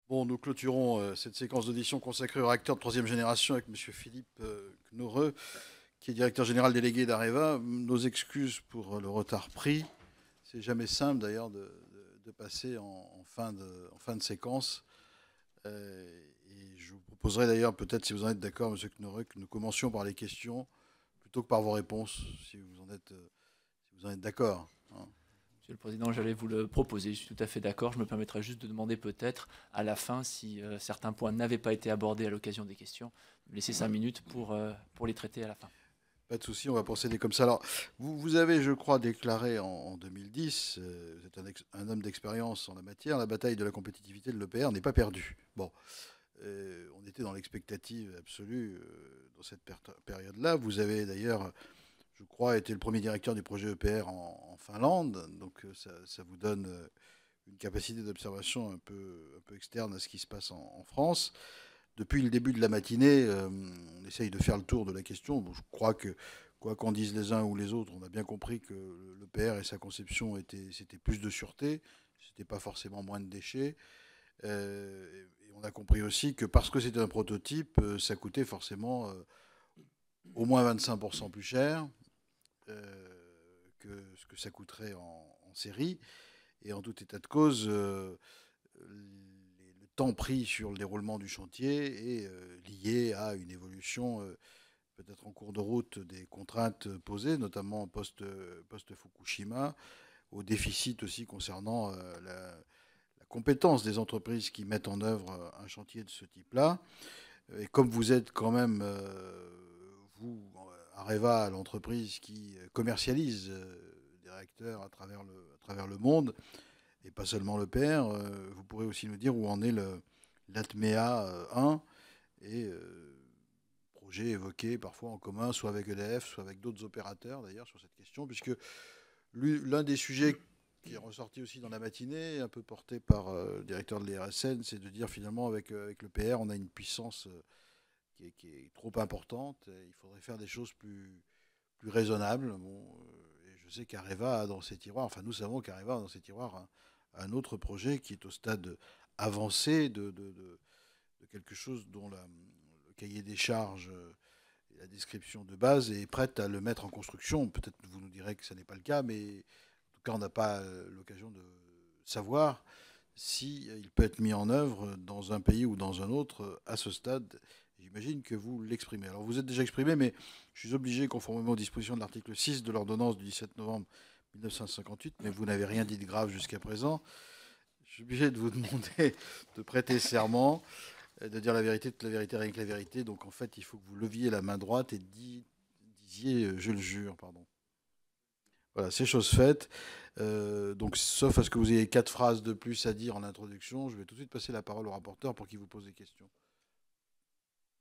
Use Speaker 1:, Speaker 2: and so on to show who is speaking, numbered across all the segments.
Speaker 1: Bon, nous clôturons cette séquence d'audition consacrée au réacteur de troisième génération avec M. Philippe Knorreux, qui est directeur général délégué d'Areva. Nos excuses pour le retard pris. C'est jamais simple d'ailleurs de passer en fin de séquence. Et je vous proposerai d'ailleurs, peut-être si vous en êtes d'accord, M. Knorreux, que nous commencions par les questions plutôt que par vos réponses, si vous en êtes d'accord, hein.
Speaker 2: Monsieur le Président, j'allais vous le proposer. Je suis tout à fait d'accord. Je me permettrai juste de demander peut-être à la fin, si certains points n'avaient pas été abordés à l'occasion des questions, de me laisser 5 minutes pour les traiter à la fin.
Speaker 1: Pas de souci, on va procéder comme ça. Alors, vous avez, je crois, déclaré en 2010, vous êtes un homme d'expérience en la matière, la bataille de la compétitivité de l'EPR n'est pas perdue. Bon, on était dans l'expectative absolue dans cette période-là. Vous avez d'ailleurs, je crois, été le premier directeur du projet EPR en Finlande, donc ça vous donne une capacité d'observation un peu externe à ce qui se passe en France. Depuis le début de la matinée, on essaye de faire le tour de la question. Bon, je crois que, quoi qu'en disent les uns ou les autres, on a bien compris que l'EPR et sa conception, c'était plus de sûreté, c'était pas forcément moins de déchets. Et on a compris aussi que parce que c'était un prototype, ça coûtait forcément au moins 25% plus cher que ce que ça coûterait en série. Et en tout état de cause, le temps pris sur le déroulement du chantier est lié à une évolution peut-être en cours de route des contraintes posées, notamment post-Fukushima, au déficit aussi concernant la compétence des entreprises qui mettent en œuvre un chantier de ce type-là. Et comme vous êtes quand même, vous, Areva, l'entreprise qui commercialise des réacteurs à travers le monde, et pas seulement le père, vous pourrez aussi nous dire où en est l'ATMEA 1 et projet évoqué parfois en commun, soit avec EDF, soit avec d'autres opérateurs d'ailleurs sur cette question, puisque l'un des sujets qui est ressorti aussi dans la matinée, un peu porté par le directeur de l'IRSN, c'est de dire finalement avec le PR, on a une puissance qui est trop importante, il faudrait faire des choses plus raisonnables. Bon, et je sais qu'Areva a dans ses tiroirs, enfin nous savons qu'Areva a dans ses tiroirs un autre projet qui est au stade avancé de quelque chose dont le cahier des charges et la description de base est prête à le mettre en construction. Peut-être vous nous direz que ce n'est pas le cas, mais en tout cas on n'a pas l'occasion de savoir si il peut être mis en œuvre dans un pays ou dans un autre à ce stade. J'imagine que vous l'exprimez. Alors vous êtes déjà exprimé, mais je suis obligé, conformément aux dispositions de l'article 6 de l'ordonnance du 17 novembre 1958, mais vous n'avez rien dit de grave jusqu'à présent. Je suis obligé de vous demander de prêter serment, de dire la vérité, toute la vérité, rien que la vérité. Donc en fait, il faut que vous leviez la main droite et disiez je le jure, pardon. Voilà, c'est chose faite. Donc, sauf à ce que vous ayez 4 phrases de plus à dire en introduction, je vais tout de suite passer la parole au rapporteur pour qu'il vous pose des questions.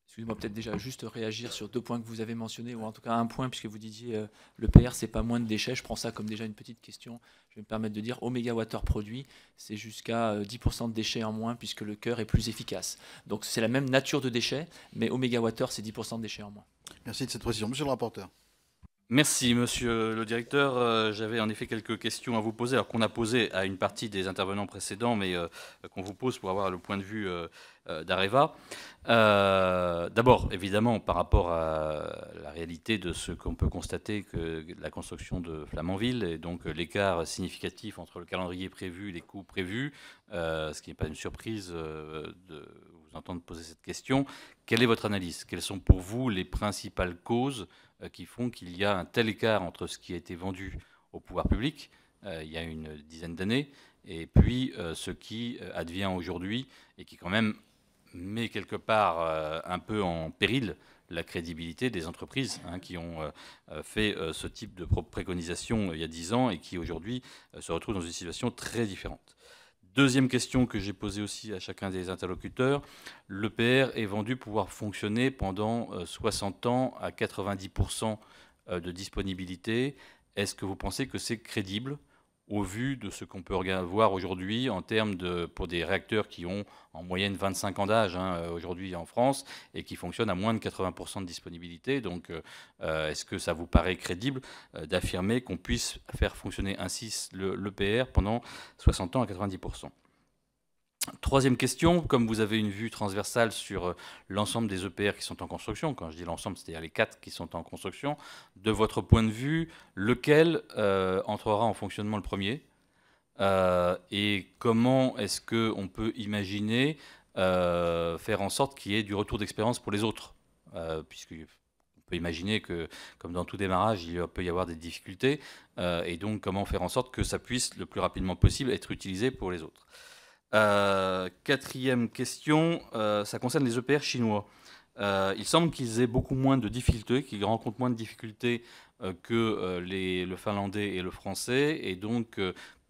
Speaker 2: Excusez-moi, peut-être déjà juste réagir sur 2 points que vous avez mentionnés, ou en tout cas un point, puisque vous disiez le PR, c'est pas moins de déchets. Je prends ça comme déjà une petite question. Je vais me permettre de dire au mégawattheure produit, c'est jusqu'à 10% de déchets en moins, puisque le cœur est plus efficace. Donc c'est la même nature de déchets, mais au mégawattheure, c'est 10% de déchets en moins.
Speaker 1: Merci de cette précision. Monsieur le rapporteur.
Speaker 3: Merci, monsieur le directeur. J'avais en effet quelques questions à vous poser, alors qu'on a posé à une partie des intervenants précédents, mais qu'on vous pose pour avoir le point de vue d'Areva. D'abord, évidemment, par rapport à la réalité de ce qu'on peut constater que la construction de Flamanville, et donc l'écart significatif entre le calendrier prévu et les coûts prévus, ce qui n'est pas une surprise de vous entendre poser cette question. Quelle est votre analyse? Quelles sont pour vous les principales causes qui font qu'il y a un tel écart entre ce qui a été vendu au pouvoir public il y a une dizaine d'années et puis ce qui advient aujourd'hui et qui quand même met quelque part un peu en péril la crédibilité des entreprises qui ont fait ce type de préconisation il y a 10 ans et qui aujourd'hui se retrouvent dans une situation très différente. Deuxième question que j'ai posée aussi à chacun des interlocuteurs, l'EPR est vendu pouvoir fonctionner pendant 60 ans à 90% de disponibilité. Est-ce que vous pensez que c'est crédible au vu de ce qu'on peut voir aujourd'hui en termes de, pour des réacteurs qui ont en moyenne 25 ans d'âge aujourd'hui en France et qui fonctionnent à moins de 80% de disponibilité. Donc, est-ce que ça vous paraît crédible d'affirmer qu'on puisse faire fonctionner ainsi l'EPR pendant 60 ans à 90%? Troisième question, comme vous avez une vue transversale sur l'ensemble des EPR qui sont en construction, quand je dis l'ensemble, c'est-à-dire les 4 qui sont en construction, de votre point de vue, lequel entrera en fonctionnement le premier et comment est-ce qu'on peut imaginer faire en sorte qu'il y ait du retour d'expérience pour les autres puisqu'on peut imaginer que, comme dans tout démarrage, il peut y avoir des difficultés, et donc comment faire en sorte que ça puisse le plus rapidement possible être utilisé pour les autres. Quatrième question, ça concerne les EPR chinois. Il semble qu'ils aient beaucoup moins de difficultés, qu'ils rencontrent moins de difficultés que le finlandais et le français. Et donc,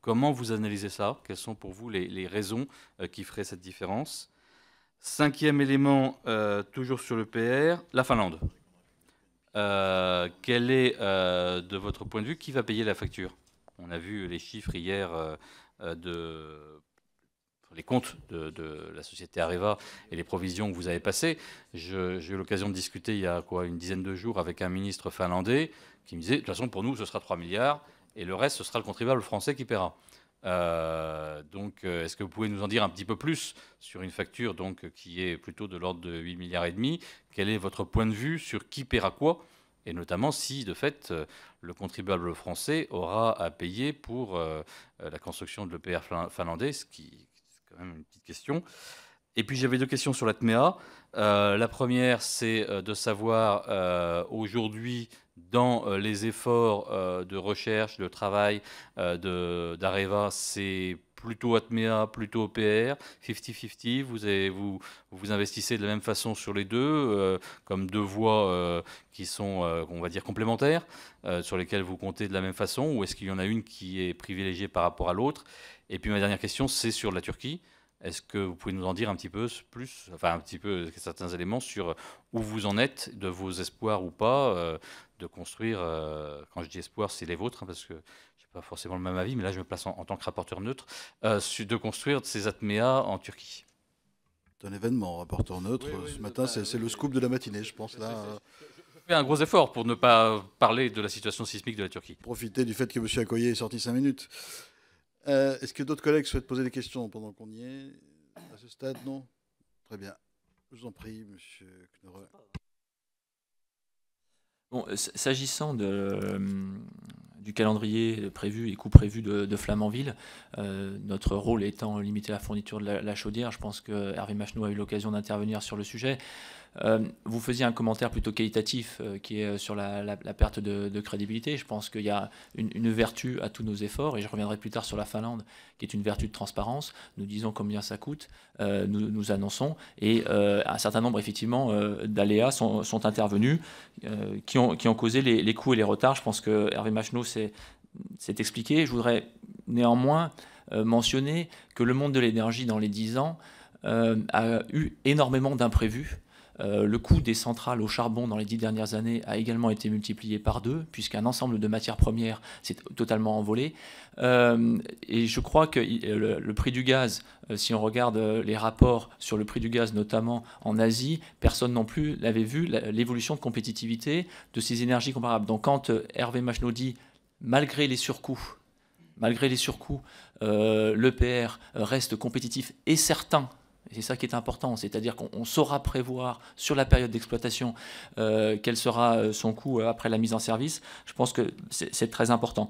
Speaker 3: comment vous analysez ça? Quelles sont pour vous les raisons qui feraient cette différence? Cinquième élément, toujours sur l'EPR, la Finlande. Quel est, de votre point de vue, qui va payer la facture? On a vu les chiffres hier les comptes de la société Areva et les provisions que vous avez passées. J'ai eu l'occasion de discuter il y a une dizaine de jours avec un ministre finlandais qui me disait, de toute façon, pour nous, ce sera 3 milliards et le reste, ce sera le contribuable français qui paiera. Donc, est-ce que vous pouvez nous en dire un petit peu plus sur une facture donc, qui est plutôt de l'ordre de 8 milliards et demi? Quel est votre point de vue sur qui paiera quoi? Et notamment si, de fait, le contribuable français aura à payer pour la construction de l'EPR finlandais, ce qui quand même une petite question. Et puis j'avais deux questions sur la TMEA. La première, c'est de savoir aujourd'hui, dans les efforts de recherche, de travail d'Areva, c'est plutôt ATMEA, plutôt EPR, 50-50, vous investissez de la même façon sur les deux, comme deux voies qui sont, on va dire, complémentaires, sur lesquelles vous comptez de la même façon, ou est-ce qu'il y en a une qui est privilégiée par rapport à l'autre? Et puis ma dernière question, c'est sur la Turquie. Est-ce que vous pouvez nous en dire un petit peu plus, enfin un petit peu certains éléments sur où vous en êtes, de vos espoirs ou pas, de construire, quand je dis espoir, c'est les vôtres, hein, parce que je n'ai pas forcément le même avis, mais là je me place en tant que rapporteur neutre, de construire ces ATMEA en Turquie.
Speaker 1: C'est un événement, rapporteur neutre.
Speaker 3: Oui,
Speaker 1: ce matin, c'est le scoop de la matinée, je pense. Là,
Speaker 3: je fais un gros effort pour ne pas parler de la situation sismique de la Turquie.
Speaker 1: Profitez du fait que M. Accoyer est sorti 5 minutes. Est-ce que d'autres collègues souhaitent poser des questions pendant qu'on y est? À ce stade, non? Très bien. Je vous en prie, M. Knorre.
Speaker 2: Bon, s'agissant du calendrier prévu et coût prévu de Flamanville, notre rôle étant limité à la fourniture de la chaudière, je pense que Hervé Macheneau a eu l'occasion d'intervenir sur le sujet. Vous faisiez un commentaire plutôt qualitatif qui est sur la perte de crédibilité. Je pense qu'il y a une vertu à tous nos efforts, et je reviendrai plus tard sur la Finlande, qui est une vertu de transparence. Nous disons combien ça coûte, nous annonçons, et un certain nombre effectivement d'aléas sont intervenus qui ont causé les coûts et les retards. Je pense que Hervé Macheneau s'est expliqué. Je voudrais néanmoins mentionner que le monde de l'énergie dans les 10 ans a eu énormément d'imprévus. Le coût des centrales au charbon dans les 10 dernières années a également été multiplié par 2, puisqu'un ensemble de matières premières s'est totalement envolé. Et je crois que le prix du gaz, si on regarde les rapports sur le prix du gaz, notamment en Asie, personne non plus n'avait vu l'évolution de compétitivité de ces énergies comparables. Donc quand Hervé Macheneau dit « malgré les surcoûts », l'EPR reste compétitif et certain. C'est ça qui est important, c'est-à-dire qu'on saura prévoir sur la période d'exploitation quel sera son coût après la mise en service. Je pense que c'est très important.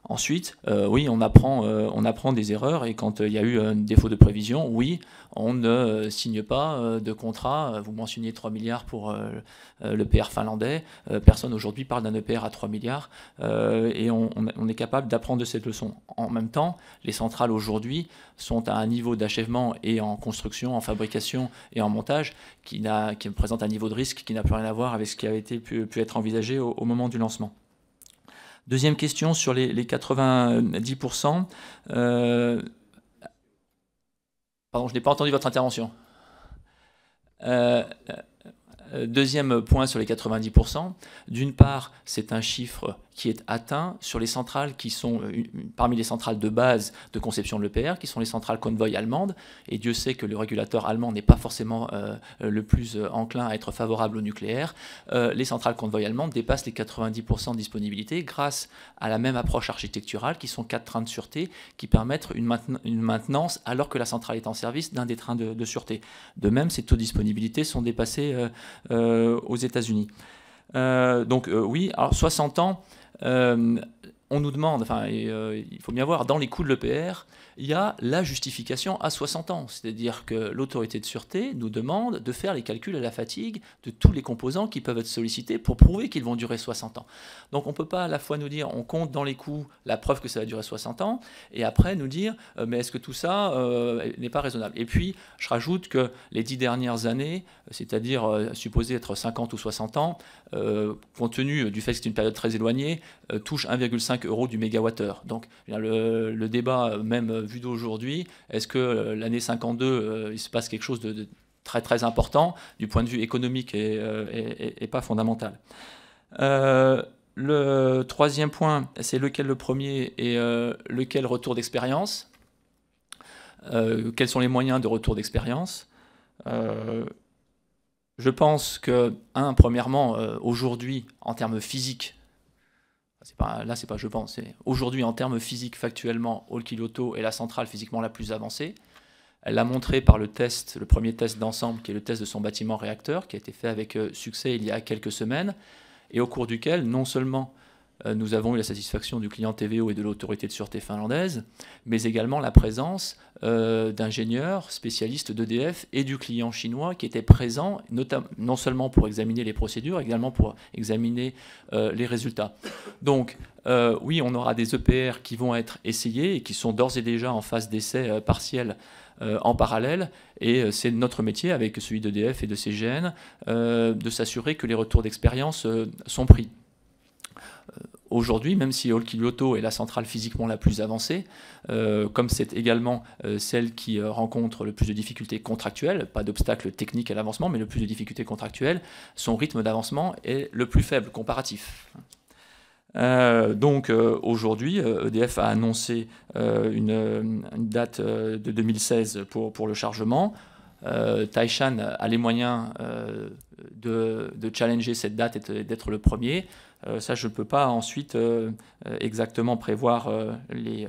Speaker 2: Ensuite, oui, on apprend des erreurs, et quand il y a eu un défaut de prévision, oui, on ne signe pas de contrat. Vous mentionniez 3 milliards pour l'EPR finlandais. Personne aujourd'hui parle d'un EPR à 3 milliards, et on est capable d'apprendre de cette leçon. En même temps, les centrales aujourd'hui sont à un niveau d'achèvement et en construction, en fabrication et en montage qui présente un niveau de risque qui n'a plus rien à voir avec ce qui avait pu être envisagé au moment du lancement. Deuxième question sur les 90%. Pardon, je n'ai pas entendu votre intervention. Deuxième point sur les 90%. D'une part, c'est un chiffre qui est atteint sur les centrales qui sont parmi les centrales de base de conception de l'EPR, qui sont les centrales Convoy allemandes. Et Dieu sait que le régulateur allemand n'est pas forcément le plus enclin à être favorable au nucléaire. Les centrales Convoy allemandes dépassent les 90% de disponibilité grâce à la même approche architecturale, qui sont 4 trains de sûreté qui permettent une maintenance alors que la centrale est en service d'un des trains de sûreté. De même, ces taux de disponibilité sont dépassés aux États-Unis. Oui, alors 60 ans, on nous demande, il faut bien voir, dans les coûts de l'EPR, il y a la justification à 60 ans. C'est-à-dire que l'autorité de sûreté nous demande de faire les calculs à la fatigue de tous les composants qui peuvent être sollicités pour prouver qu'ils vont durer 60 ans. Donc on ne peut pas à la fois nous dire, on compte dans les coûts la preuve que ça va durer 60 ans, et après nous dire, mais est-ce que tout ça n'est pas raisonnable? Et puis, je rajoute que les 10 dernières années, c'est-à-dire supposé être 50 ou 60 ans, compte tenu du fait que c'est une période très éloignée, touche 1,5 € du mégawattheure. Donc le débat même vu d'aujourd'hui, est-ce que l'année 52, il se passe quelque chose de très très important du point de vue économique et pas fondamental. Le troisième point, c'est lequel le premier et lequel retour d'expérience. Quels sont les moyens de retour d'expérience? Je pense que, premièrement, aujourd'hui, en termes physiques, là, c'est pas je pense, c'est aujourd'hui, en termes physiques, factuellement, Olkiluoto est la centrale physiquement la plus avancée. Elle l'a montré par le premier test d'ensemble, qui est le test de son bâtiment réacteur, qui a été fait avec succès il y a quelques semaines, et au cours duquel, non seulement nous avons eu la satisfaction du client TVO et de l'autorité de sûreté finlandaise, mais également la présence d'ingénieurs spécialistes d'EDF et du client chinois qui étaient présents, non seulement pour examiner les procédures, également pour examiner les résultats. Donc, oui, on aura des EPR qui vont être essayés et qui sont d'ores et déjà en phase d'essai partiel en parallèle, et c'est notre métier, avec celui d'EDF et de CGN, de s'assurer que les retours d'expérience sont pris. Aujourd'hui, même si Olkiluoto est la centrale physiquement la plus avancée, comme c'est également celle qui rencontre le plus de difficultés contractuelles, pas d'obstacles techniques à l'avancement, mais le plus de difficultés contractuelles, son rythme d'avancement est le plus faible comparatif. Aujourd'hui, EDF a annoncé une date de 2016 pour le chargement. Taishan a les moyens de challenger cette date et d'être le premier. Ça, je ne peux pas ensuite exactement prévoir les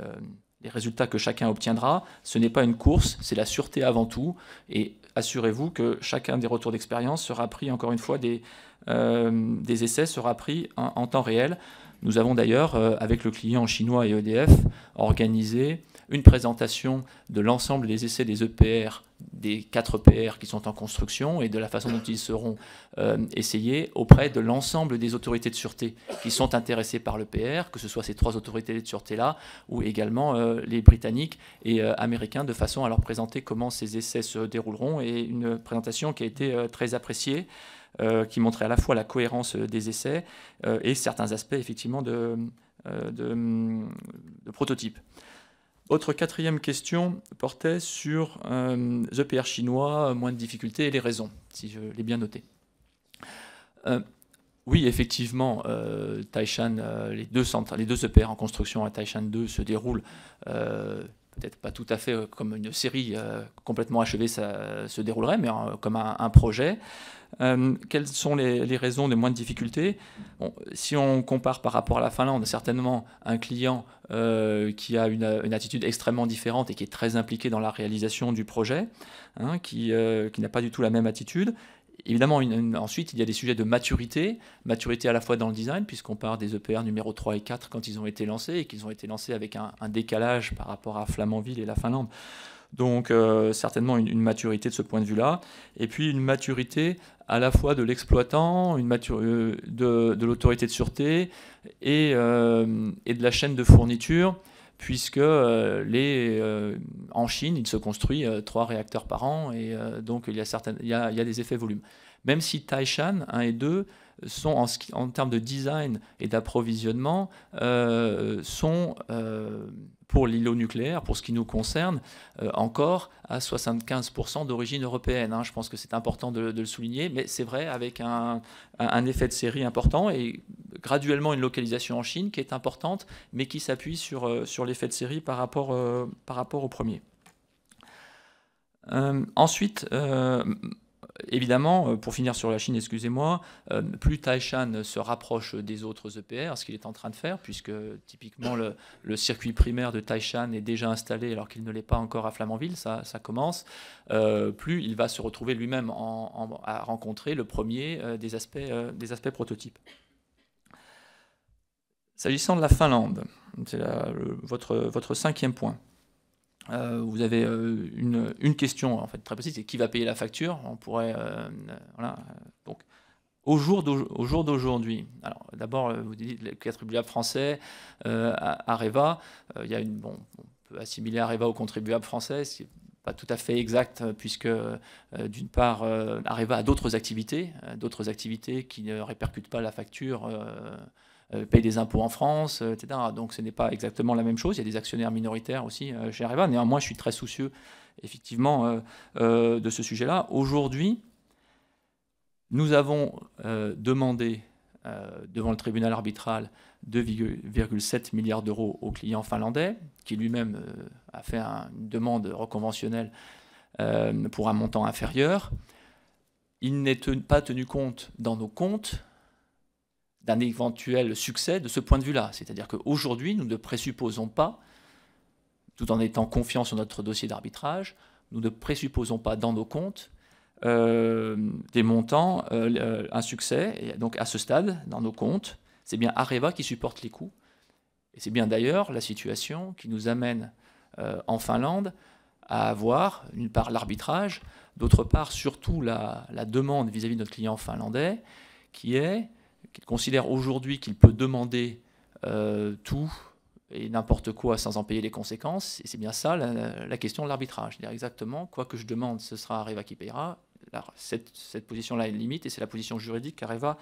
Speaker 2: résultats que chacun obtiendra. Ce n'est pas une course, c'est la sûreté avant tout. Et assurez-vous que chacun des retours d'expérience sera pris, encore une fois, des essais sera pris en temps réel. Nous avons d'ailleurs, avec le client chinois et EDF, organisé une présentation de l'ensemble des essais des EPR, des 4 EPR qui sont en construction et de la façon dont ils seront essayés auprès de l'ensemble des autorités de sûreté qui sont intéressées par l'EPR, que ce soit ces 3 autorités de sûreté-là ou également les Britanniques et Américains, de façon à leur présenter comment ces essais se dérouleront, et une présentation qui a été très appréciée, qui montrait à la fois la cohérence des essais et certains aspects effectivement de prototype. Autre 4e question portait sur EPR chinois, moins de difficultés et les raisons, si je l'ai bien noté. Oui, effectivement, Taishan, les deux EPR en construction à Taishan 2 se déroulent peut-être pas tout à fait comme une série complètement achevée, ça se déroulerait, mais comme un projet. Quelles sont les raisons de moins de difficultés? Si on compare par rapport à la Finlande, certainement un client qui a une attitude extrêmement différente et qui est très impliqué dans la réalisation du projet, qui n'a pas du tout la même attitude. Évidemment, ensuite, il y a des sujets de maturité à la fois dans le design, puisqu'on part des EPR numéro 3 et 4 quand ils ont été lancés, et qu'ils ont été lancés avec un décalage par rapport à Flamanville et la Finlande. Donc certainement une maturité de ce point de vue-là, et puis une maturité à la fois de l'exploitant, de l'autorité de sûreté et de la chaîne de fourniture, puisque en Chine, il se construit 3 réacteurs par an, et donc il y a des effets volume. Même si Taishan 1 et 2 sont, en termes de design et d'approvisionnement, sont, pour l'îlot nucléaire, pour ce qui nous concerne, encore à 75% d'origine européenne. Je pense que c'est important de le souligner, mais c'est vrai avec un effet de série important, et graduellement une localisation en Chine qui est importante, mais qui s'appuie sur l'effet de série par rapport au premier. Ensuite, évidemment, pour finir sur la Chine, excusez-moi, plus Taishan se rapproche des autres EPR, ce qu'il est en train de faire, puisque typiquement le circuit primaire de Taishan est déjà installé alors qu'il ne l'est pas encore à Flamanville, ça commence, plus il va se retrouver lui-même à rencontrer le premier des aspects prototypes. S'agissant de la Finlande, c'est votre cinquième point. Vous avez une question en fait très précise, c'est qui va payer la facture. On pourrait, voilà. Donc, au jour d'aujourd'hui, alors d'abord vous dites le contribuable français, Areva, il y a on peut assimiler Areva au contribuable français, ce qui n'est pas tout à fait exact puisque d'une part Areva a d'autres activités qui ne répercutent pas la facture. Paye des impôts en France, etc. Donc ce n'est pas exactement la même chose. Il y a des actionnaires minoritaires aussi chez Areva. Néanmoins, je suis très soucieux, effectivement, de ce sujet-là. Aujourd'hui, nous avons demandé devant le tribunal arbitral 2,7 milliards d'euros au client finlandais, qui lui-même a fait une demande reconventionnelle pour un montant inférieur. Il n'est pas tenu compte dans nos comptes d'un éventuel succès de ce point de vue-là. C'est-à-dire qu'aujourd'hui, nous ne présupposons pas, tout en étant confiants sur notre dossier d'arbitrage, nous ne présupposons pas dans nos comptes des montants, un succès. Et donc à ce stade, dans nos comptes, c'est bien Areva qui supporte les coûts. Et c'est bien d'ailleurs la situation qui nous amène en Finlande à avoir, d'une part, l'arbitrage, d'autre part, surtout la demande vis-à-vis de notre client finlandais, qu'il considère aujourd'hui qu'il peut demander tout et n'importe quoi sans en payer les conséquences. Et c'est bien ça la question de l'arbitrage. C'est-à-dire exactement, quoi que je demande, ce sera Areva qui payera. Alors, cette position-là est une limite et c'est la position juridique qu'Areva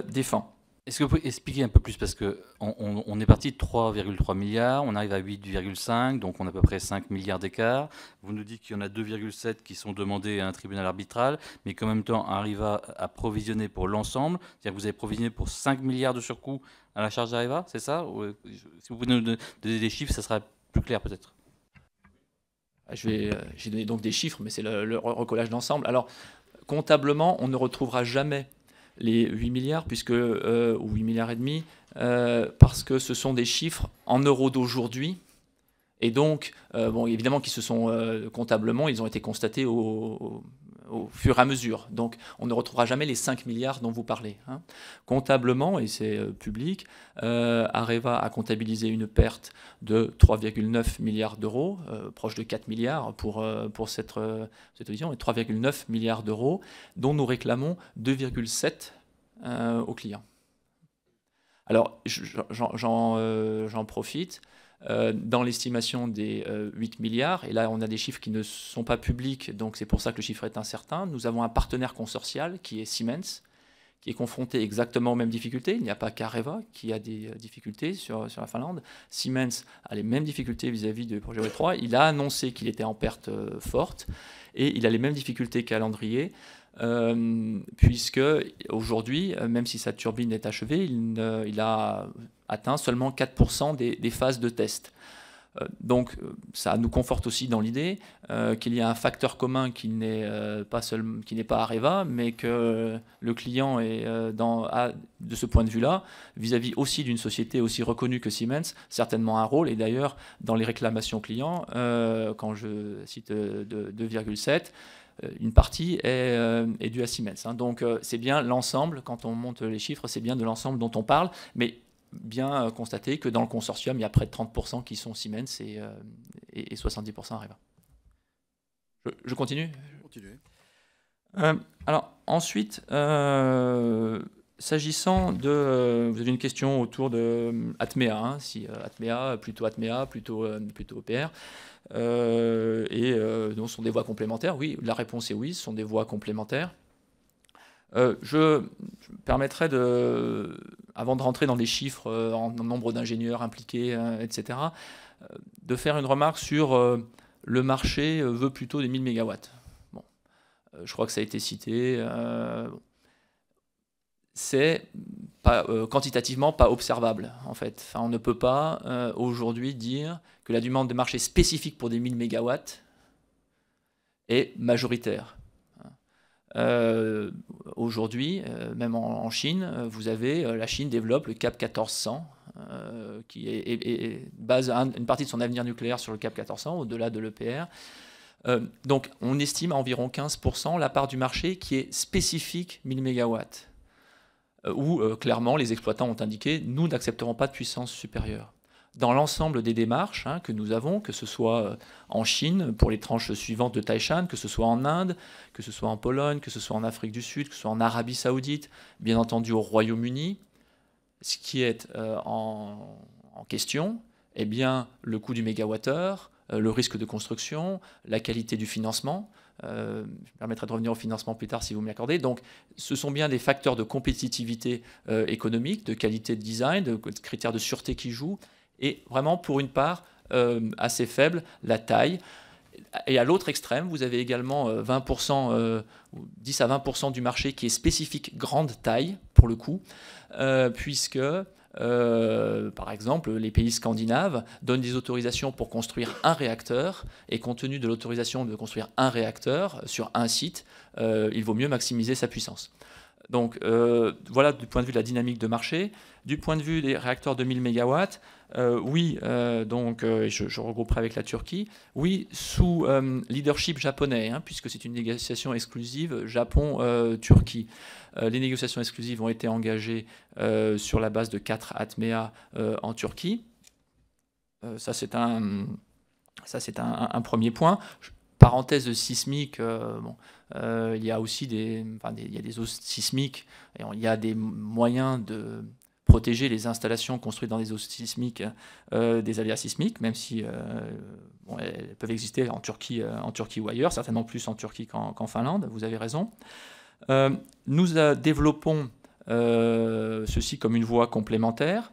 Speaker 2: défend.
Speaker 3: Est-ce que vous pouvez expliquer un peu plus, parce qu'on est parti de 3,3 milliards, on arrive à 8,5, donc on a à peu près 5 milliards d'écart. Vous nous dites qu'il y en a 2,7 qui sont demandés à un tribunal arbitral, mais qu'en même temps, Areva a provisionné pour l'ensemble. C'est-à-dire que vous avez provisionné pour 5 milliards de surcoût à la charge d'Areva, c'est ça? Si vous pouvez nous donner des chiffres, ça sera plus clair peut-être.
Speaker 2: J'ai donné donc des chiffres, mais c'est le recollage d'ensemble. Alors, comptablement, on ne retrouvera jamais les 8 milliards, ou 8 milliards et demi, parce que ce sont des chiffres en euros d'aujourd'hui. Et donc, bon, évidemment qu'ils se sont comptablement, ils ont été constatés au fur et à mesure. Donc, on ne retrouvera jamais les 5 milliards dont vous parlez. Hein. Comptablement, et c'est public, Areva a comptabilisé une perte de 3,9 milliards d'euros, proche de 4 milliards pour cette audition, et 3,9 milliards d'euros, dont nous réclamons 2,7 aux clients. Alors, j'en profite. Dans l'estimation des 8 milliards, et là on a des chiffres qui ne sont pas publics, donc c'est pour ça que le chiffre est incertain, nous avons un partenaire consortial qui est Siemens, qui est confronté exactement aux mêmes difficultés. Il n'y a pas qu'Areva qui a des difficultés sur la Finlande. Siemens a les mêmes difficultés vis-à-vis du projet OE3. Il a annoncé qu'il était en perte forte, et il a les mêmes difficultés qu'à Landrier, puisque aujourd'hui, même si sa turbine est achevée, il a atteint seulement 4% des phases de test. Donc ça nous conforte aussi dans l'idée qu'il y a un facteur commun qui n'est pas Areva, mais que le client est de ce point de vue-là, vis-à-vis aussi d'une société aussi reconnue que Siemens, certainement un rôle. Et d'ailleurs, dans les réclamations clients, quand je cite 2,7, une partie est due à Siemens. Hein. Donc c'est bien l'ensemble, quand on monte les chiffres, c'est bien de l'ensemble dont on parle, mais bien constater que dans le consortium, il y a près de 30% qui sont Siemens et 70% Areva. Je continue ?
Speaker 1: Continuez.
Speaker 2: Alors ensuite, s'agissant de... vous avez une question autour de Atmea, hein, si Atmea, plutôt OPR. Donc ce sont des voies complémentaires. Oui, la réponse est oui, ce sont des voies complémentaires. Je me permettrai avant de rentrer dans les chiffres en nombre d'ingénieurs impliqués, etc., de faire une remarque sur le marché veut plutôt des 1000 MW. Bon, je crois que ça a été cité. C'est quantitativement pas observable, en fait. Enfin, on ne peut pas aujourd'hui dire que la demande de marché spécifique pour des 1000 MW est majoritaire. Aujourd'hui, même en Chine, vous avez la Chine développe le CAP 1400, qui base une partie de son avenir nucléaire sur le CAP 1400, au-delà de l'EPR. Donc, on estime à environ 15% la part du marché qui est spécifique 1000 MW, où clairement les exploitants ont indiqué « nous n'accepterons pas de puissance supérieure ». Dans l'ensemble des démarches que nous avons, que ce soit en Chine pour les tranches suivantes de Taishan, que ce soit en Inde, que ce soit en Pologne, que ce soit en Afrique du Sud, que ce soit en Arabie Saoudite, bien entendu au Royaume-Uni, ce qui est en question, eh bien, le coût du mégawattheure, le risque de construction, la qualité du financement. Je me permettrai de revenir au financement plus tard si vous m'y accordez. Donc, ce sont bien des facteurs de compétitivité économique, de qualité de design, de critères de sûreté qui jouent, et vraiment, pour une part assez faible, la taille. Et à l'autre extrême, vous avez également 20%, 10 à 20% du marché qui est spécifique grande taille, pour le coup, puisque, par exemple, les pays scandinaves donnent des autorisations pour construire un réacteur, et compte tenu de l'autorisation de construire un réacteur sur un site, il vaut mieux maximiser sa puissance. Donc, voilà du point de vue de la dynamique de marché. Du point de vue des réacteurs de 1000 MW, oui, je regrouperai avec la Turquie, oui, sous leadership japonais, puisque c'est une négociation exclusive Japon-Turquie. Les négociations exclusives ont été engagées sur la base de 4 ATMEA en Turquie. Ça, c'est un premier point. Parenthèse sismique, il y a aussi il y a des eaux sismiques, et il y a des moyens de protéger les installations construites dans des eaux sismiques des aléas sismiques, même si elles peuvent exister en Turquie ou ailleurs, certainement plus en Turquie qu'en Finlande, vous avez raison. Nous développons ceci comme une voie complémentaire,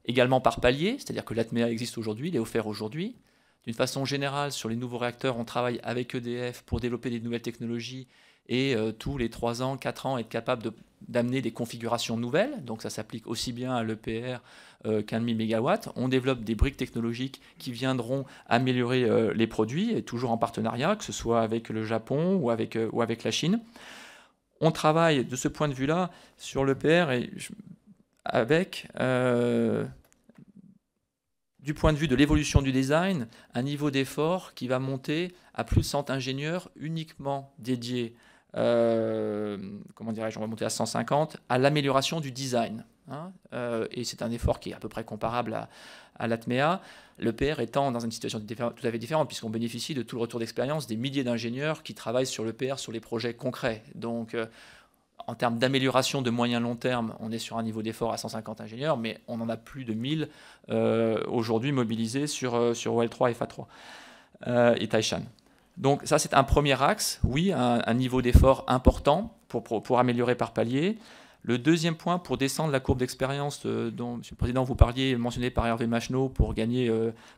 Speaker 2: également par palier, c'est-à-dire que l'ATMEA existe aujourd'hui, il est offert aujourd'hui. D'une façon générale, sur les nouveaux réacteurs, on travaille avec EDF pour développer des nouvelles technologies et tous les 3 ans, 4 ans, être capable d'amener des configurations nouvelles. Donc ça s'applique aussi bien à l'EPR qu'à 1000 MW. On développe des briques technologiques qui viendront améliorer les produits, et toujours en partenariat, que ce soit avec le Japon ou avec la Chine. On travaille de ce point de vue-là sur l'EPR avec... du point de vue de l'évolution du design, un niveau d'effort qui va monter à plus de 100 ingénieurs uniquement dédiés, comment dirais-je, on va monter à 150, à l'amélioration du design. Et c'est un effort qui est à peu près comparable à l'ATMEA, l'EPR étant dans une situation tout à fait différente, puisqu'on bénéficie de tout le retour d'expérience des milliers d'ingénieurs qui travaillent sur l'EPR, sur les projets concrets. Donc, en termes d'amélioration de moyen long terme, on est sur un niveau d'effort à 150 ingénieurs, mais on en a plus de 1000 aujourd'hui mobilisés sur OL3 et FA3 et Taishan. Donc ça, c'est un premier axe, oui, un niveau d'effort important pour améliorer par palier. Le deuxième point, pour descendre la courbe d'expérience dont, Monsieur le Président, vous parliez, mentionné par Hervé Macheneau, pour gagner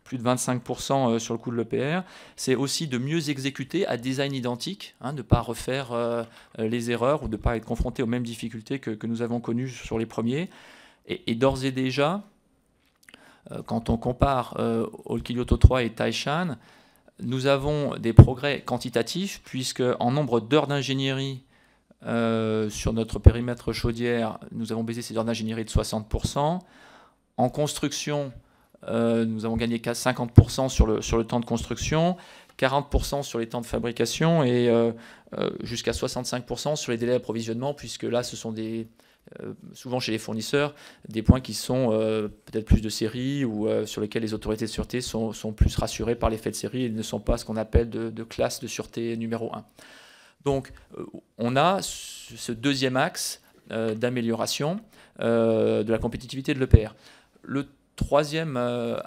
Speaker 2: plus de 25% sur le coût de l'EPR, c'est aussi de mieux exécuter à design identique, ne pas refaire les erreurs ou de ne pas être confronté aux mêmes difficultés que nous avons connues sur les premiers. Et d'ores et déjà, quand on compare Olkiluoto 3 et Taishan, nous avons des progrès quantitatifs, puisque en nombre d'heures d'ingénierie, sur notre périmètre chaudière, nous avons baissé ces heures d'ingénierie de 60%. En construction, nous avons gagné 50% sur le temps de construction, 40% sur les temps de fabrication et jusqu'à 65% sur les délais d'approvisionnement, puisque là, ce sont souvent chez les fournisseurs, des points qui sont peut-être plus de série ou sur lesquels les autorités de sûreté sont plus rassurées par l'effet de série et ne sont pas ce qu'on appelle de classe de sûreté numéro 1. Donc, on a ce deuxième axe d'amélioration de la compétitivité de l'EPR. Le troisième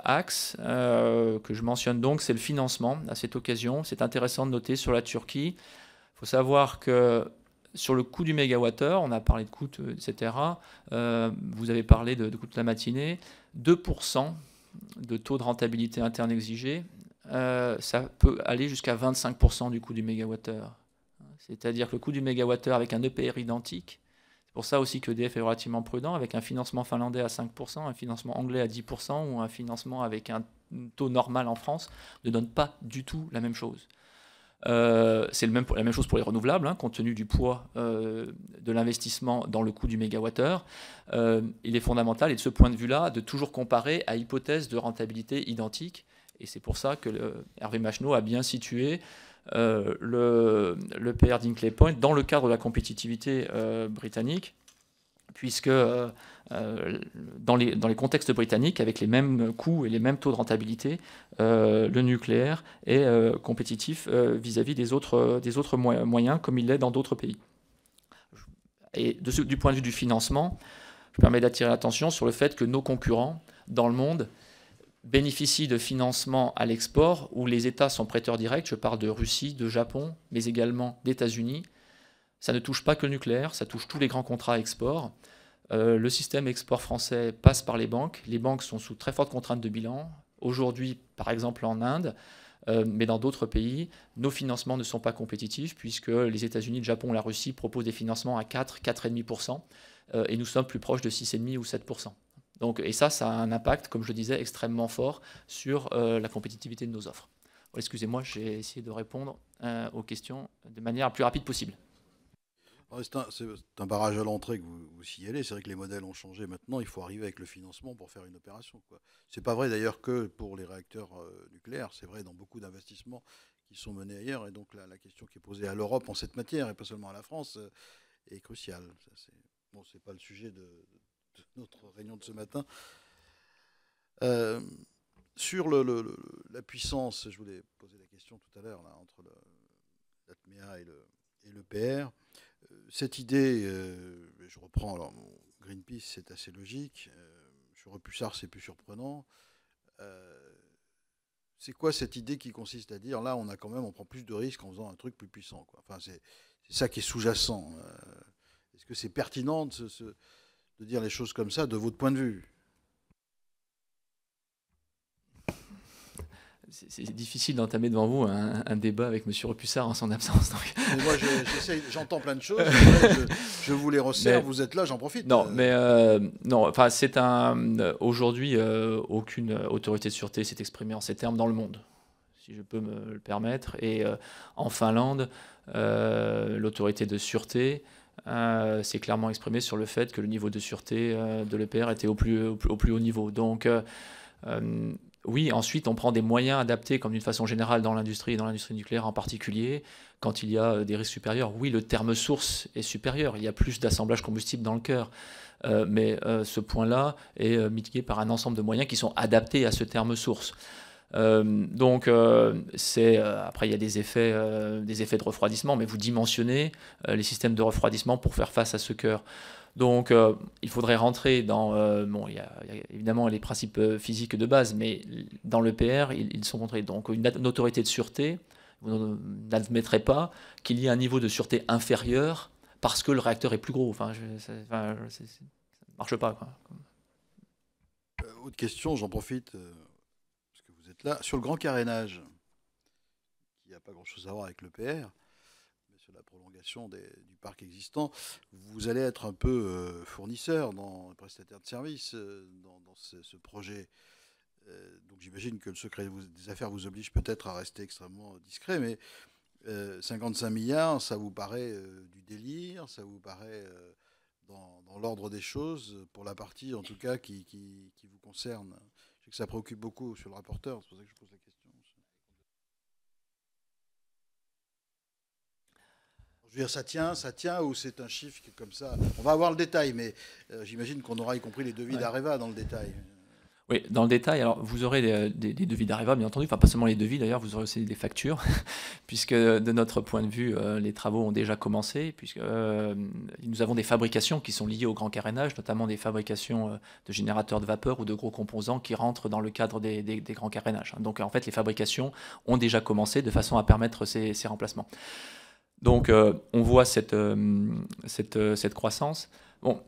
Speaker 2: axe que je mentionne donc, c'est le financement. À cette occasion, c'est intéressant de noter sur la Turquie. Il faut savoir que sur le coût du mégawattheure, on a parlé de coût, etc. Vous avez parlé de coût de la matinée. 2% de taux de rentabilité interne exigé, ça peut aller jusqu'à 25% du coût du mégawattheure. C'est-à-dire que le coût du mégawattheure avec un EPR identique, c'est Pour ça aussi que EDF est relativement prudent, avec un financement finlandais à 5%, un financement anglais à 10% ou un financement avec un taux normal en France, ne donne pas du tout la même chose. C'est la même chose pour les renouvelables, hein, compte tenu du poids de l'investissement dans le coût du mégawattheure. Il est fondamental, et de ce point de vue-là, de toujours comparer à hypothèse de rentabilité identique. Et c'est pour ça que Hervé Macheneau a bien situé le PR d'Hinkley Point dans le cadre de la compétitivité britannique, puisque dans les contextes britanniques, avec les mêmes coûts et les mêmes taux de rentabilité, le nucléaire est compétitif vis-à-vis des autres moyens, comme il l'est dans d'autres pays. Et du point de vue du financement, je me permets d'attirer l'attention sur le fait que nos concurrents dans le monde bénéficient de financements à l'export où les États sont prêteurs directs. Je parle de Russie, de Japon, mais également d'États-Unis. Ça ne touche pas que le nucléaire, ça touche tous les grands contrats export. Le système export français passe par les banques. Les banques sont sous très forte contrainte de bilan. Aujourd'hui, par exemple en Inde, mais dans d'autres pays, nos financements ne sont pas compétitifs puisque les États-Unis, le Japon, la Russie proposent des financements à 4, 4,5%, et nous sommes plus proches de 6,5 ou 7%. Donc, et ça a un impact, comme je le disais, extrêmement fort sur la compétitivité de nos offres. Bon, excusez-moi, j'ai essayé de répondre aux questions de manière la plus rapide possible.
Speaker 1: C'est un barrage à l'entrée que vous signalez. C'est vrai que les modèles ont changé maintenant. Il faut arriver avec le financement pour faire une opération. Ce n'est pas vrai d'ailleurs que pour les réacteurs nucléaires. C'est vrai dans beaucoup d'investissements qui sont menés ailleurs. Et donc la question qui est posée à l'Europe en cette matière, et pas seulement à la France, est cruciale. Bon, ce n'est pas le sujet de notre réunion de ce matin. Sur la puissance, je voulais poser la question tout à l'heure entre l'ATMEA et le PR. Cette idée, je reprends alors Greenpeace, c'est assez logique. Sur Repussard, c'est plus surprenant. C'est quoi cette idée qui consiste à dire là, on prend plus de risques en faisant un truc plus puissant, quoi. Enfin, c'est ça qui est sous-jacent. Est-ce que c'est pertinent de dire les choses comme ça de votre point de vue?
Speaker 2: C'est difficile d'entamer devant vous un débat avec M. Repussard en son absence. Donc.
Speaker 1: Mais moi, j'entends plein de choses. Je vous les resserre. Vous êtes là, j'en profite.
Speaker 2: Non, mais non. Enfin, aujourd'hui, aucune autorité de sûreté s'est exprimée en ces termes dans le monde, si je peux me le permettre. Et en Finlande, l'autorité de sûreté s'est clairement exprimée sur le fait que le niveau de sûreté de l'EPR était au plus haut niveau. Donc oui, ensuite, on prend des moyens adaptés, comme d'une façon générale dans l'industrie et dans l'industrie nucléaire en particulier. Quand il y a des risques supérieurs, oui, le terme source est supérieur. Il y a plus d'assemblage combustible dans le cœur. Mais ce point-là est mitigué par un ensemble de moyens qui sont adaptés à ce terme source. Donc, après, il y a des effets de refroidissement, mais vous dimensionnez les systèmes de refroidissement pour faire face à ce cœur. Donc, il faudrait rentrer dans... il y a évidemment les principes physiques de base, mais dans l'EPR, ils sont montrés. Donc, une autorité de sûreté, vous n'admettrez pas qu'il y ait un niveau de sûreté inférieur parce que le réacteur est plus gros. Enfin, ça ne marche pas, quoi.
Speaker 1: Autre question, j'en profite, parce que vous êtes là. Sur le grand carénage, qui n'a pas grand-chose à voir avec l'EPR, sur la prolongation du parc existant, vous allez être un peu fournisseur, prestataire de services dans ce projet. Donc j'imagine que le secret des affaires vous oblige peut-être à rester extrêmement discret, mais 55 milliards, ça vous paraît du délire, ça vous paraît dans l'ordre des choses, pour la partie en tout cas qui vous concerne? Je sais que ça préoccupe beaucoup sur le rapporteur, c'est pour ça que je pose la question. Je veux dire, ça tient ou c'est un chiffre comme ça? On va avoir le détail, mais j'imagine qu'on aura y compris les devis d'Areva dans le détail.
Speaker 2: Oui, dans le détail, alors vous aurez des devis d'Areva, bien entendu, enfin pas seulement les devis d'ailleurs, vous aurez aussi des factures, puisque de notre point de vue, les travaux ont déjà commencé, puisque nous avons des fabrications qui sont liées au grand carénage, notamment des fabrications de générateurs de vapeur ou de gros composants qui rentrent dans le cadre des grands carénages. Donc en fait, les fabrications ont déjà commencé de façon à permettre ces remplacements. Donc on voit cette croissance. Bon.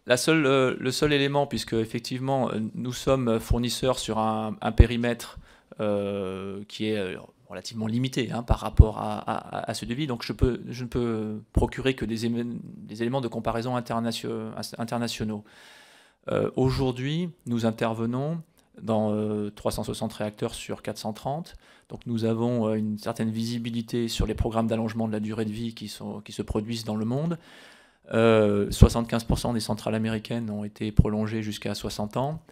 Speaker 2: Le seul élément, puisque effectivement nous sommes fournisseurs sur un périmètre qui est relativement limité par rapport à ce devis. Donc je ne peux procurer que des éléments de comparaison internationaux. Aujourd'hui, nous intervenons dans 360 réacteurs sur 430. Donc nous avons une certaine visibilité sur les programmes d'allongement de la durée de vie qui se produisent dans le monde. 75% des centrales américaines ont été prolongées jusqu'à 60 ans.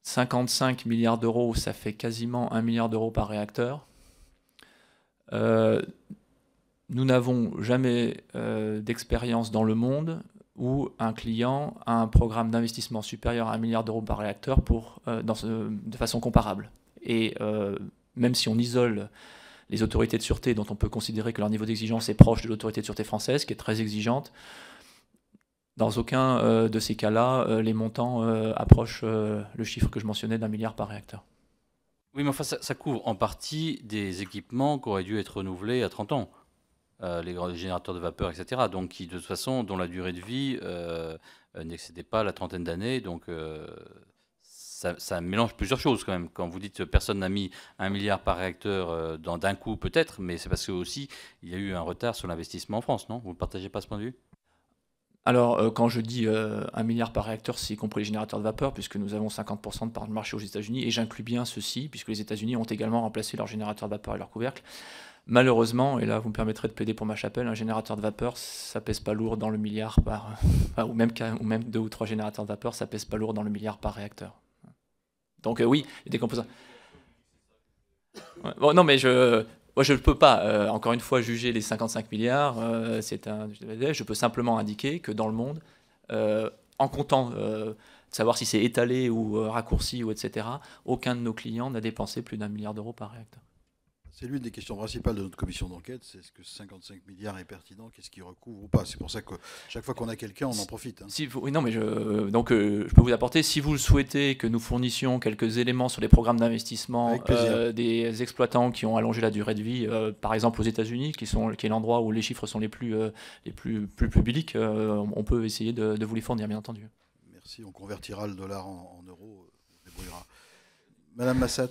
Speaker 2: 55 milliards d'euros, ça fait quasiment 1 milliard d'euros par réacteur. Nous n'avons jamais d'expérience dans le monde où un client a un programme d'investissement supérieur à 1 milliard d'euros par réacteur de façon comparable. Et même si on isole les autorités de sûreté, dont on peut considérer que leur niveau d'exigence est proche de l'autorité de sûreté française, qui est très exigeante, dans aucun de ces cas-là, les montants approchent le chiffre que je mentionnais d'1 milliard par réacteur.
Speaker 3: Oui, mais enfin, ça couvre en partie des équipements qui auraient dû être renouvelés à 30 ans. Les générateurs de vapeur, etc. Donc, qui, de toute façon, dont la durée de vie n'excédait pas la trentaine d'années. Donc, ça mélange plusieurs choses quand même. Quand vous dites que personne n'a mis 1 milliard par réacteur d'un coup, peut-être, mais c'est parce que aussi il y a eu un retard sur l'investissement en France, non? Vous ne partagez pas ce point de vue?
Speaker 2: Alors, quand je dis 1 milliard par réacteur, c'est y compris les générateurs de vapeur, puisque nous avons 50% de part de marché aux États-Unis, et j'inclus bien ceci, puisque les États-Unis ont également remplacé leurs générateurs de vapeur et leurs couvercles. Malheureusement, et là vous me permettrez de plaider pour ma chapelle, un générateur de vapeur, ça pèse pas lourd dans le milliard ou même 2 ou 3 générateurs de vapeur, ça pèse pas lourd dans le milliard par réacteur. Donc oui, il y a des composants. Ouais, bon, non, mais moi, je ne peux pas, encore une fois, juger les 55 milliards. Je peux simplement indiquer que dans le monde, en comptant de savoir si c'est étalé ou raccourci, ou etc., aucun de nos clients n'a dépensé plus d'1 milliard d'euros par réacteur.
Speaker 1: C'est l'une des questions principales de notre commission d'enquête, c'est est-ce que 55 milliards est pertinent, qu'est-ce qu'il recouvre ou pas. C'est pour ça que chaque fois qu'on a quelqu'un, on en profite. Hein.
Speaker 2: Oui, non, mais je peux vous apporter, si vous le souhaitez, que nous fournissions quelques éléments sur les programmes d'investissement des exploitants qui ont allongé la durée de vie, par exemple aux États-Unis, qui est l'endroit où les chiffres sont les plus publics, on peut essayer de vous les fournir, bien entendu.
Speaker 1: Merci, on convertira le dollar en euros, on se débrouillera. Madame Massat.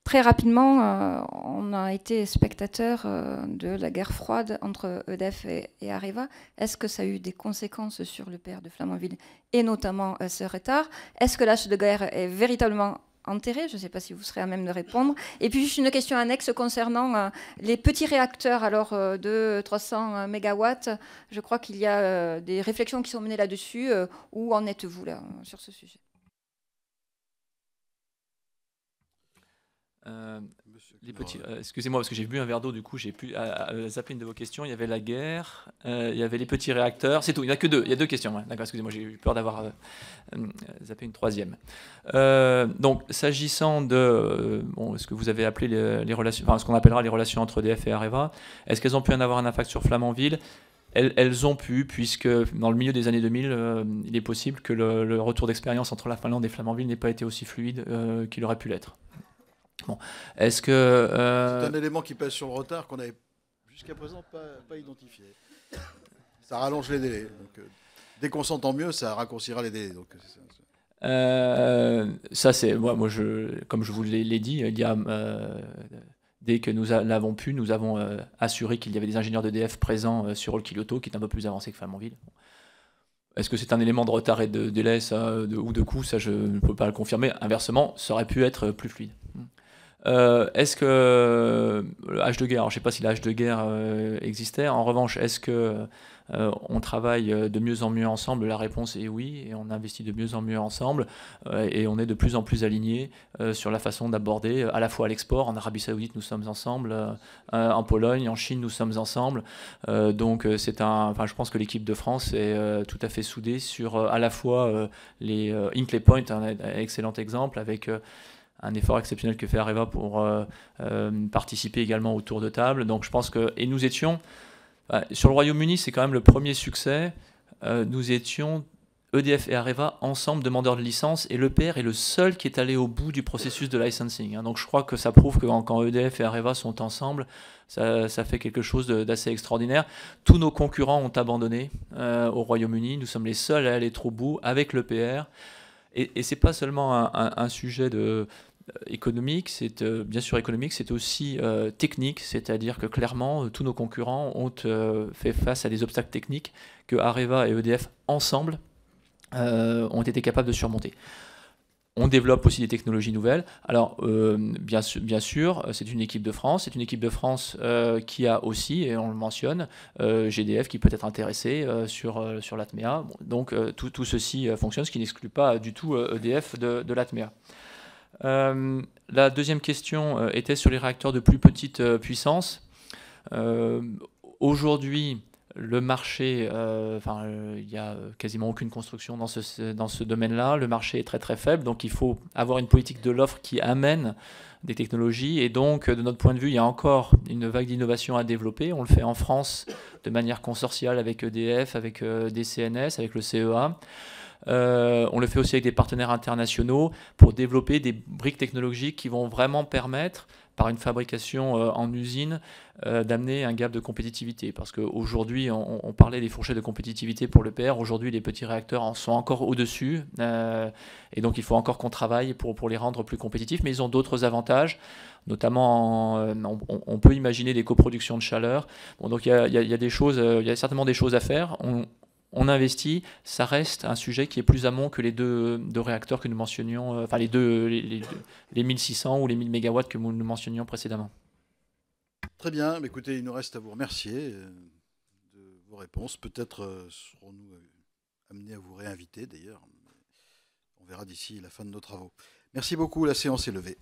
Speaker 4: Très rapidement, on a été spectateur de la guerre froide entre EDF et Areva. Est-ce que ça a eu des conséquences sur le PR de Flamanville et notamment ce retard? Est-ce que l'âge de guerre est véritablement enterré? Je ne sais pas si vous serez à même de répondre. Et puis juste une question annexe concernant les petits réacteurs de 300 MW. Je crois qu'il y a des réflexions qui sont menées là-dessus. Où en êtes-vous là, sur ce sujet?
Speaker 2: Excusez-moi parce que j'ai bu un verre d'eau, du coup j'ai pu zapper une de vos questions. Il y avait la guerre, il y avait les petits réacteurs, c'est tout. Il n'y en a que deux. Il y a 2 questions. Ouais. D'accord, excusez-moi, j'ai eu peur d'avoir zappé une troisième. Donc s'agissant de ce que vous avez appelé les relations, enfin ce qu'on appellera les relations entre EDF et Areva, est-ce qu'elles ont pu en avoir un impact sur Flamanville? Elles ont pu, puisque dans le milieu des années 2000, il est possible que le retour d'expérience entre la Finlande et Flamanville n'ait pas été aussi fluide qu'il aurait pu l'être. Bon. Est-ce que
Speaker 1: c'est un élément qui pèse sur le retard qu'on n'avait jusqu'à présent pas identifié. Ça rallonge les délais. Donc, dès qu'on s'entend mieux, ça raccourcira les délais. Donc,
Speaker 2: ça c'est comme je vous l'ai dit, il y a dès que nous l'avons pu, nous avons assuré qu'il y avait des ingénieurs d'EDF présents sur Olkiluoto, qui est un peu plus avancé que Flamanville. Est-ce que c'est un élément de retard et de délai ou de coût? Ça, je ne peux pas le confirmer. Inversement, ça aurait pu être plus fluide. Est-ce que le H de guerre, alors je ne sais pas si le H de guerre existait, en revanche, est-ce qu'on travaille de mieux en mieux ensemble? La réponse est oui, et on investit de mieux en mieux ensemble, et on est de plus en plus alignés sur la façon d'aborder à la fois à l'export. En Arabie Saoudite, nous sommes ensemble, en Pologne, en Chine, nous sommes ensemble. Donc je pense que l'équipe de France est tout à fait soudée sur à la fois les Hinkley Point, un excellent exemple, avec un effort exceptionnel que fait Areva pour participer également au tour de table. Donc je pense que... Et nous étions... sur le Royaume-Uni, c'est quand même le premier succès. Nous étions, EDF et Areva, ensemble demandeurs de licence, et l'EPR est le seul qui est allé au bout du processus de licensing. Donc je crois que ça prouve que quand EDF et Areva sont ensemble, ça fait quelque chose d'assez extraordinaire. Tous nos concurrents ont abandonné au Royaume-Uni. Nous sommes les seuls à aller trop au bout avec l'EPR. Et ce n'est pas seulement un sujet économique, c'est bien sûr économique, c'est aussi technique, c'est-à-dire que clairement, tous nos concurrents ont fait face à des obstacles techniques que Areva et EDF, ensemble, ont été capables de surmonter. On développe aussi des technologies nouvelles. Alors, bien sûr, c'est une équipe de France. C'est une équipe de France qui a aussi, et on le mentionne, GDF qui peut être intéressé sur l'ATMEA. Bon, donc, tout ceci fonctionne, ce qui n'exclut pas du tout EDF de l'ATMEA. La deuxième question était sur les réacteurs de plus petite puissance. Aujourd'hui, le marché, il n'y a quasiment aucune construction dans ce domaine-là. Le marché est très très faible, donc il faut avoir une politique de l'offre qui amène des technologies. Et donc, de notre point de vue, il y a encore une vague d'innovation à développer. On le fait en France de manière consortiale avec EDF, avec DCNS, avec le CEA. On le fait aussi avec des partenaires internationaux pour développer des briques technologiques qui vont vraiment permettre, par une fabrication en usine, d'amener un gap de compétitivité. Parce qu'aujourd'hui, on parlait des fourchettes de compétitivité pour le PR. Aujourd'hui, les petits réacteurs en sont encore au-dessus. Et donc, il faut encore qu'on travaille pour les rendre plus compétitifs. Mais ils ont d'autres avantages. Notamment, on peut imaginer des coproductions de chaleur. Bon, donc, il y a certainement des choses à faire. On investit, ça reste un sujet qui est plus amont que les deux réacteurs que nous mentionnions, enfin les 1600 ou les 1000 MW que nous mentionnions précédemment.
Speaker 1: Très bien, écoutez, il nous reste à vous remercier de vos réponses. Peut-être serons-nous amenés à vous réinviter d'ailleurs. On verra d'ici la fin de nos travaux. Merci beaucoup, la séance est levée.